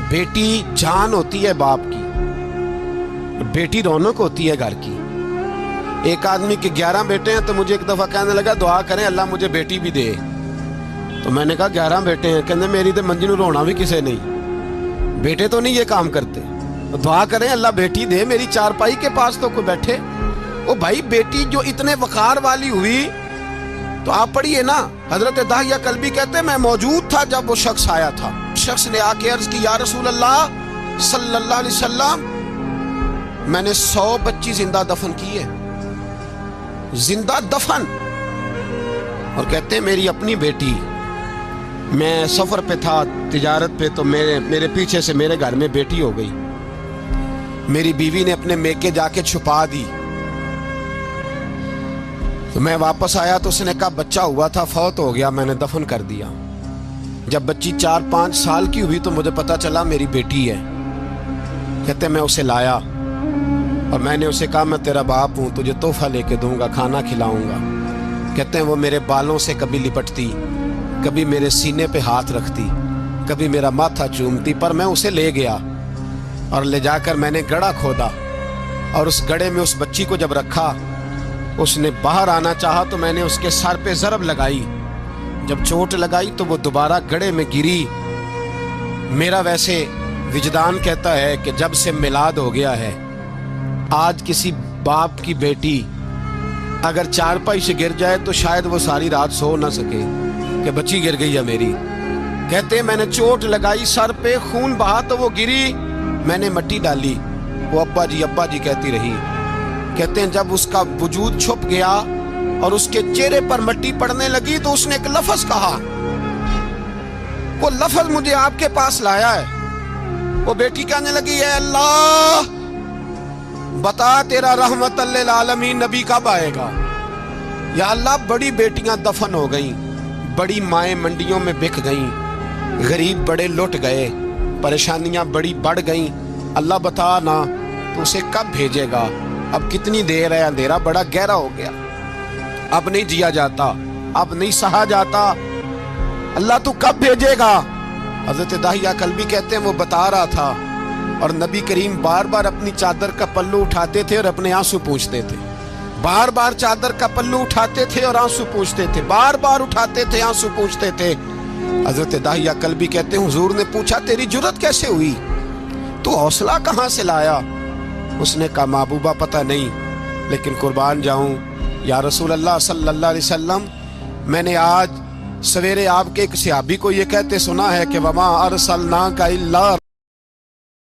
बेटी जान होती है बाप की, बेटी रौनक होती है घर की। एक आदमी के 11 बेटे हैं तो मुझे एक दफा कहने लगा दुआ करें अल्लाह मुझे बेटी भी दे। तो मैंने कहा 11 बेटे हैं, कहने मेरी तो मंजी नूं रोना भी किसे नहीं, बेटे तो नहीं ये काम करते, तो दुआ करें अल्लाह बेटी दे, मेरी चारपाई के पास तो कोई बैठे। ओ भाई बेटी जो इतने वकार वाली हुई तो आप पढ़िए ना, हजरत दाहिया कल्बी कहते हैं मैं मौजूद था जब वो शख्स आया था। शख्स ने आके अर्ज की या रसूल अल्लाह सल्लल्लाहु अलैहि वसल्लम मैंने 100 बच्ची जिंदा दफन की है, जिंदा दफन। और कहते हैं मेरी अपनी बेटी, मैं सफर पे था तिजारत पे, तो मेरे पीछे से मेरे घर में बेटी हो गई, मेरी बीवी ने अपने मेके जाके छुपा दी। तो मैं वापस आया तो उसने कहा बच्चा हुआ था, फौत हो गया, मैंने दफन कर दिया। जब बच्ची 4-5 साल की हुई तो मुझे पता चला मेरी बेटी है। कहते मैं उसे लाया और मैंने उसे कहा मैं तेरा बाप हूँ, तुझे तोहफा लेके दूंगा, खाना खिलाऊंगा। कहते हैं वो मेरे बालों से कभी लिपटती, कभी मेरे सीने पे हाथ रखती, कभी मेरा माथा चूमती, पर मैं उसे ले गया और ले जाकर मैंने गड्ढा खोदा और उस गड्ढे में उस बच्ची को जब रखा, उसने बाहर आना चाहा तो मैंने उसके सर पे ज़रब लगाई। जब चोट लगाई तो वो दोबारा गड्ढे में गिरी। मेरा वैसे विजदान कहता है कि जब से मिलाद हो गया है, आज किसी बाप की बेटी अगर चारपाई से गिर जाए तो शायद वो सारी रात सो ना सके कि बच्ची गिर गई है मेरी। कहते मैंने चोट लगाई सर पे, खून बहा तो वो गिरी, मैंने मिट्टी डाली, वो अब्बा जी कहती रही। कहते हैं जब उसका वजूद छुप गया और उसके चेहरे पर मिट्टी पड़ने लगी तो उसने एक लफ्ज कहा, वो लफ्ज मुझे आपके पास लाया है। वो बेटी कहने लगी है अल्लाह बता तेरा रहमतल लिल आलमीन नबी कब आएगा। या अल्लाह बड़ी बेटियां दफन हो गईं, बड़ी माएँ मंडियों में बिक गईं, गरीब बड़े लुट गए, परेशानियां बड़ी बढ़ गईं, अल्लाह बता ना तो उसे कब भेजेगा। अब कितनी देर है, अंधेरा बड़ा गहरा हो गया, अब नहीं जिया जाता, अब नहीं सहा जाता, अल्लाह तू कब भेजेगा। हजरत दाहिया कल्बी कहते हैं वो बता रहा था और नबी करीम बार बार अपनी चादर का पल्लू उठाते थे और अपने आंसू पूंछते थे, बार बार चादर का पल्लू उठाते थे और आंसू पूंछते थे, बार बार उठाते थे आंसू पूंछते थे। हजरत दाहिया कल्बी कहते हैं हुजूर ने पूछा तेरी जुर्रत कैसे हुई, तू हौसला कहाँ से लाया। उसने कहा महबूबा पता नहीं, लेकिन कुर्बान जाऊं या रसूल अल्लाह सल्लल्लाहु अलैहि वसल्लम, मैंने आज सवेरे आपके एक सहाबी को ये कहते सुना है कि वमा अरसलनाका इल्ला